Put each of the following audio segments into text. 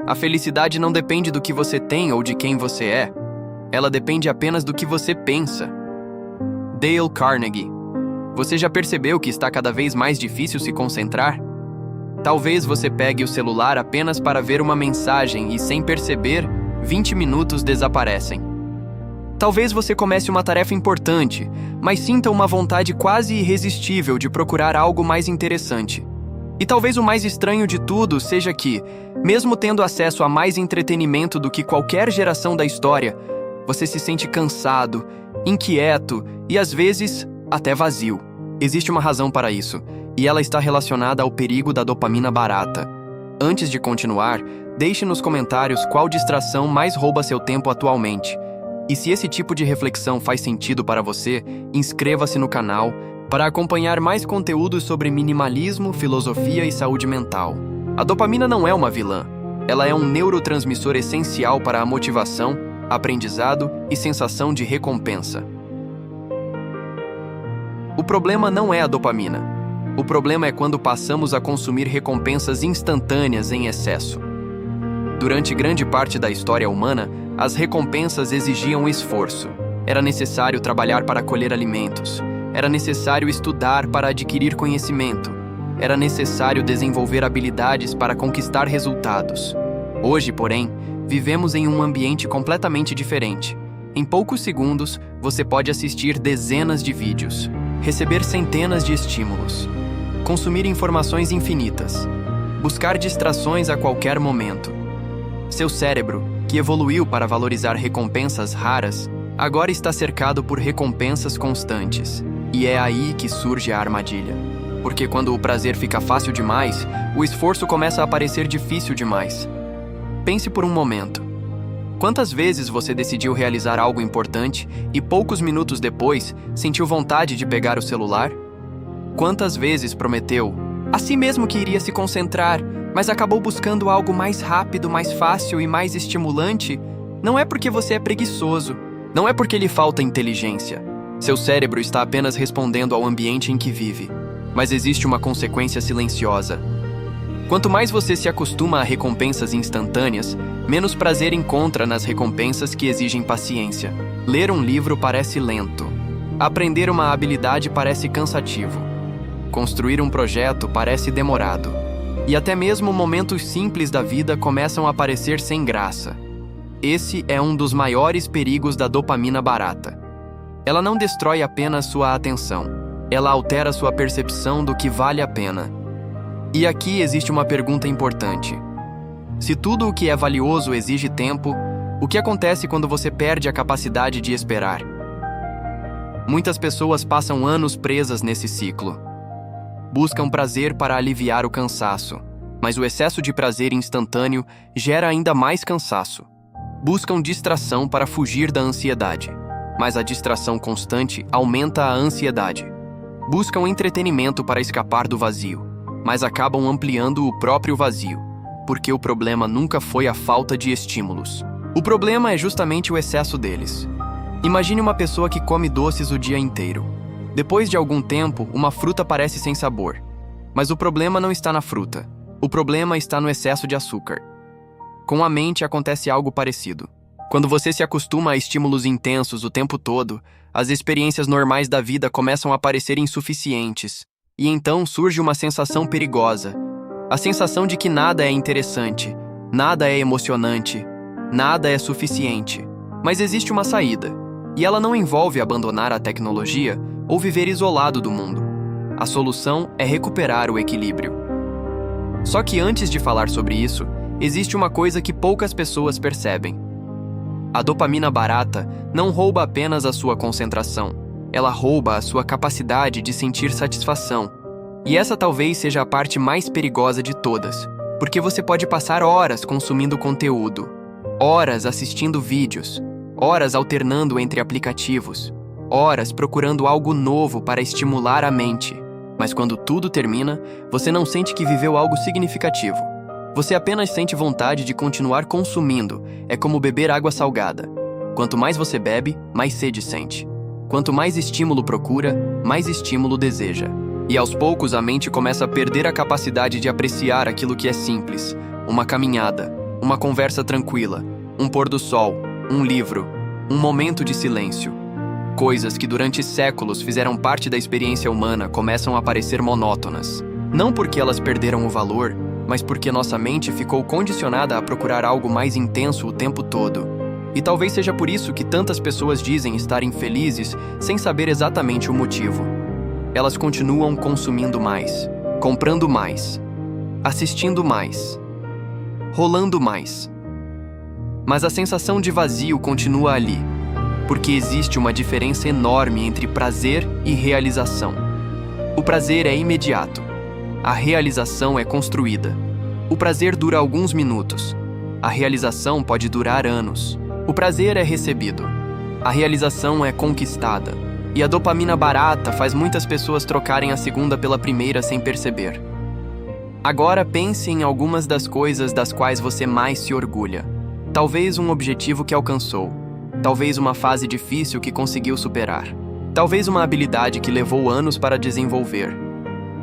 A felicidade não depende do que você tem ou de quem você é. Ela depende apenas do que você pensa. Dale Carnegie. Você já percebeu que está cada vez mais difícil se concentrar? Talvez você pegue o celular apenas para ver uma mensagem e, sem perceber, 20 minutos desaparecem. Talvez você comece uma tarefa importante, mas sinta uma vontade quase irresistível de procurar algo mais interessante. E talvez o mais estranho de tudo seja que, mesmo tendo acesso a mais entretenimento do que qualquer geração da história, você se sente cansado, inquieto e, às vezes, até vazio. Existe uma razão para isso, e ela está relacionada ao perigo da dopamina barata. Antes de continuar, deixe nos comentários qual distração mais rouba seu tempo atualmente. E se esse tipo de reflexão faz sentido para você, inscreva-se no canal para acompanhar mais conteúdos sobre minimalismo, filosofia e saúde mental. A dopamina não é uma vilã. Ela é um neurotransmissor essencial para a motivação, aprendizado e sensação de recompensa. O problema não é a dopamina. O problema é quando passamos a consumir recompensas instantâneas em excesso. Durante grande parte da história humana, as recompensas exigiam esforço. Era necessário trabalhar para colher alimentos. Era necessário estudar para adquirir conhecimento. Era necessário desenvolver habilidades para conquistar resultados. Hoje, porém, vivemos em um ambiente completamente diferente. Em poucos segundos, você pode assistir dezenas de vídeos, receber centenas de estímulos, consumir informações infinitas, buscar distrações a qualquer momento. Seu cérebro, que evoluiu para valorizar recompensas raras, agora está cercado por recompensas constantes. E é aí que surge a armadilha. Porque quando o prazer fica fácil demais, o esforço começa a parecer difícil demais. Pense por um momento. Quantas vezes você decidiu realizar algo importante e poucos minutos depois sentiu vontade de pegar o celular? Quantas vezes prometeu a si mesmo que iria se concentrar, mas acabou buscando algo mais rápido, mais fácil e mais estimulante? Não é porque você é preguiçoso, não é porque lhe falta inteligência. Seu cérebro está apenas respondendo ao ambiente em que vive. Mas existe uma consequência silenciosa. Quanto mais você se acostuma a recompensas instantâneas, menos prazer encontra nas recompensas que exigem paciência. Ler um livro parece lento. Aprender uma habilidade parece cansativo. Construir um projeto parece demorado. E até mesmo momentos simples da vida começam a parecer sem graça. Esse é um dos maiores perigos da dopamina barata. Ela não destrói apenas sua atenção. Ela altera sua percepção do que vale a pena. E aqui existe uma pergunta importante. Se tudo o que é valioso exige tempo, o que acontece quando você perde a capacidade de esperar? Muitas pessoas passam anos presas nesse ciclo. Buscam prazer para aliviar o cansaço, mas o excesso de prazer instantâneo gera ainda mais cansaço. Buscam distração para fugir da ansiedade, mas a distração constante aumenta a ansiedade. Buscam entretenimento para escapar do vazio, mas acabam ampliando o próprio vazio, porque o problema nunca foi a falta de estímulos. O problema é justamente o excesso deles. Imagine uma pessoa que come doces o dia inteiro. Depois de algum tempo, uma fruta parece sem sabor. Mas o problema não está na fruta. O problema está no excesso de açúcar. Com a mente acontece algo parecido. Quando você se acostuma a estímulos intensos o tempo todo, as experiências normais da vida começam a parecer insuficientes. E então surge uma sensação perigosa. A sensação de que nada é interessante, nada é emocionante, nada é suficiente. Mas existe uma saída. E ela não envolve abandonar a tecnologia ou viver isolado do mundo. A solução é recuperar o equilíbrio. Só que antes de falar sobre isso, existe uma coisa que poucas pessoas percebem. A dopamina barata não rouba apenas a sua concentração, ela rouba a sua capacidade de sentir satisfação. E essa talvez seja a parte mais perigosa de todas, porque você pode passar horas consumindo conteúdo, horas assistindo vídeos, horas alternando entre aplicativos, horas procurando algo novo para estimular a mente. Mas quando tudo termina, você não sente que viveu algo significativo. Você apenas sente vontade de continuar consumindo. É como beber água salgada. Quanto mais você bebe, mais sede sente. Quanto mais estímulo procura, mais estímulo deseja. E aos poucos a mente começa a perder a capacidade de apreciar aquilo que é simples. Uma caminhada, uma conversa tranquila, um pôr do sol, um livro, um momento de silêncio. Coisas que durante séculos fizeram parte da experiência humana começam a parecer monótonas. Não porque elas perderam o valor, mas porque nossa mente ficou condicionada a procurar algo mais intenso o tempo todo. E talvez seja por isso que tantas pessoas dizem estarem felizes sem saber exatamente o motivo. Elas continuam consumindo mais, comprando mais, assistindo mais, rolando mais. Mas a sensação de vazio continua ali, porque existe uma diferença enorme entre prazer e realização. O prazer é imediato. A realização é construída. O prazer dura alguns minutos. A realização pode durar anos. O prazer é recebido. A realização é conquistada. E a dopamina barata faz muitas pessoas trocarem a segunda pela primeira sem perceber. Agora pense em algumas das coisas das quais você mais se orgulha. Talvez um objetivo que alcançou. Talvez uma fase difícil que conseguiu superar. Talvez uma habilidade que levou anos para desenvolver.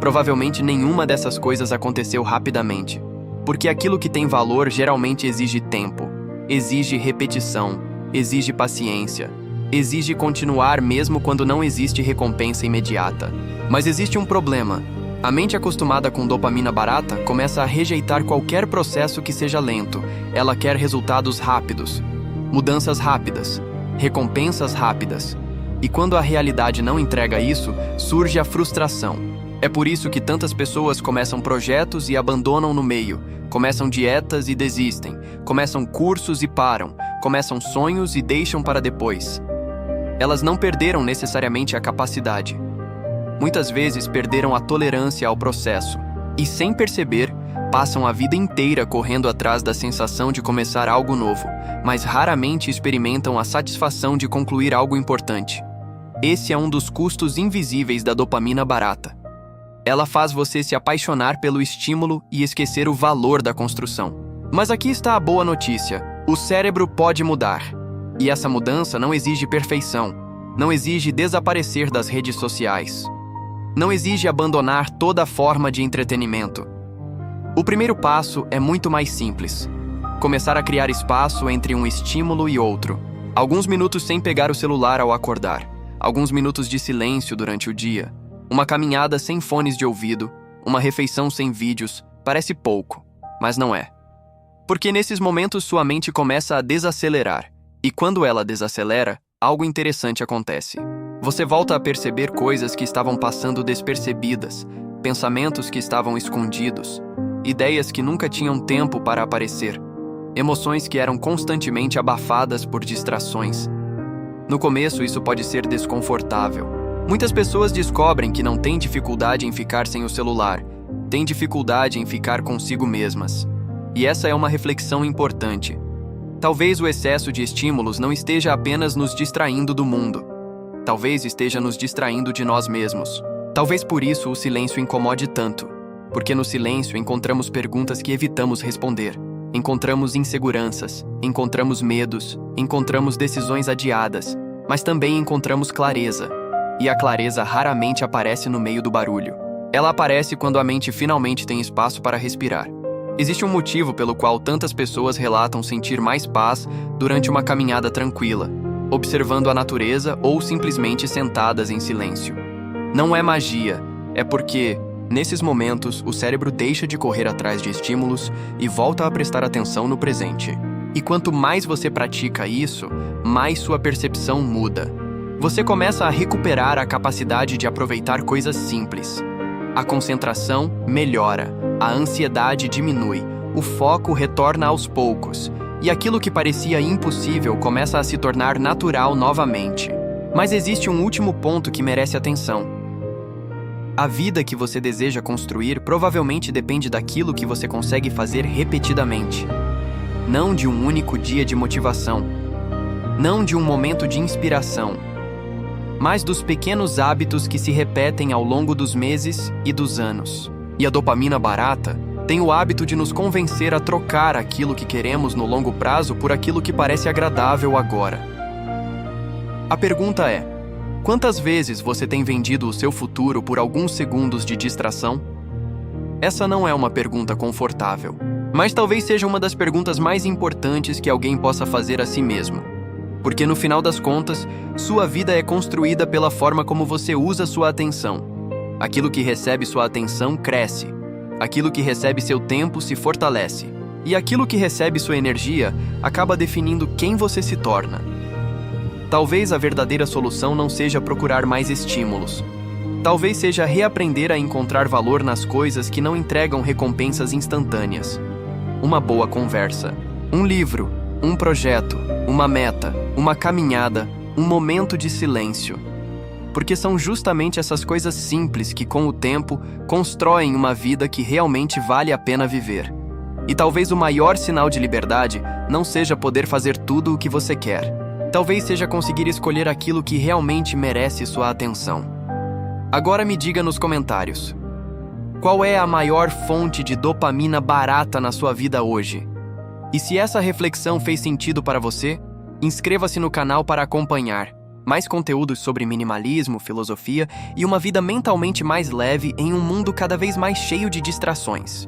Provavelmente nenhuma dessas coisas aconteceu rapidamente, porque aquilo que tem valor geralmente exige tempo, exige repetição, exige paciência, exige continuar mesmo quando não existe recompensa imediata. Mas existe um problema. A mente acostumada com dopamina barata começa a rejeitar qualquer processo que seja lento. Ela quer resultados rápidos, mudanças rápidas, recompensas rápidas. E quando a realidade não entrega isso, surge a frustração. É por isso que tantas pessoas começam projetos e abandonam no meio, começam dietas e desistem, começam cursos e param, começam sonhos e deixam para depois. Elas não perderam necessariamente a capacidade. Muitas vezes perderam a tolerância ao processo e, sem perceber, passam a vida inteira correndo atrás da sensação de começar algo novo, mas raramente experimentam a satisfação de concluir algo importante. Esse é um dos custos invisíveis da dopamina barata. Ela faz você se apaixonar pelo estímulo e esquecer o valor da construção. Mas aqui está a boa notícia: o cérebro pode mudar. E essa mudança não exige perfeição, não exige desaparecer das redes sociais, não exige abandonar toda forma de entretenimento. O primeiro passo é muito mais simples: começar a criar espaço entre um estímulo e outro. Alguns minutos sem pegar o celular ao acordar, alguns minutos de silêncio durante o dia, uma caminhada sem fones de ouvido, uma refeição sem vídeos. Parece pouco, mas não é. Porque nesses momentos sua mente começa a desacelerar, e quando ela desacelera, algo interessante acontece. Você volta a perceber coisas que estavam passando despercebidas, pensamentos que estavam escondidos, ideias que nunca tinham tempo para aparecer, emoções que eram constantemente abafadas por distrações. No começo, isso pode ser desconfortável. Muitas pessoas descobrem que não têm dificuldade em ficar sem o celular, têm dificuldade em ficar consigo mesmas. E essa é uma reflexão importante. Talvez o excesso de estímulos não esteja apenas nos distraindo do mundo. Talvez esteja nos distraindo de nós mesmos. Talvez por isso o silêncio incomode tanto, porque no silêncio encontramos perguntas que evitamos responder. Encontramos inseguranças, encontramos medos, encontramos decisões adiadas, mas também encontramos clareza. E a clareza raramente aparece no meio do barulho. Ela aparece quando a mente finalmente tem espaço para respirar. Existe um motivo pelo qual tantas pessoas relatam sentir mais paz durante uma caminhada tranquila, observando a natureza ou simplesmente sentadas em silêncio. Não é magia, é porque, nesses momentos, o cérebro deixa de correr atrás de estímulos e volta a prestar atenção no presente. E quanto mais você pratica isso, mais sua percepção muda. Você começa a recuperar a capacidade de aproveitar coisas simples. A concentração melhora, a ansiedade diminui, o foco retorna aos poucos, e aquilo que parecia impossível começa a se tornar natural novamente. Mas existe um último ponto que merece atenção. A vida que você deseja construir provavelmente depende daquilo que você consegue fazer repetidamente. Não de um único dia de motivação. Não de um momento de inspiração. Mas dos pequenos hábitos que se repetem ao longo dos meses e dos anos. E a dopamina barata tem o hábito de nos convencer a trocar aquilo que queremos no longo prazo por aquilo que parece agradável agora. A pergunta é: quantas vezes você tem vendido o seu futuro por alguns segundos de distração? Essa não é uma pergunta confortável, Mas talvez seja uma das perguntas mais importantes que alguém possa fazer a si mesmo. Porque no final das contas, sua vida é construída pela forma como você usa sua atenção. Aquilo que recebe sua atenção cresce. Aquilo que recebe seu tempo se fortalece. E aquilo que recebe sua energia acaba definindo quem você se torna. Talvez a verdadeira solução não seja procurar mais estímulos. Talvez seja reaprender a encontrar valor nas coisas que não entregam recompensas instantâneas. Uma boa conversa, um livro, um projeto, uma meta, uma caminhada, um momento de silêncio. Porque são justamente essas coisas simples que, com o tempo, constroem uma vida que realmente vale a pena viver. E talvez o maior sinal de liberdade não seja poder fazer tudo o que você quer. Talvez seja conseguir escolher aquilo que realmente merece sua atenção. Agora me diga nos comentários: qual é a maior fonte de dopamina barata na sua vida hoje? E se essa reflexão fez sentido para você, inscreva-se no canal para acompanhar mais conteúdos sobre minimalismo, filosofia e uma vida mentalmente mais leve em um mundo cada vez mais cheio de distrações.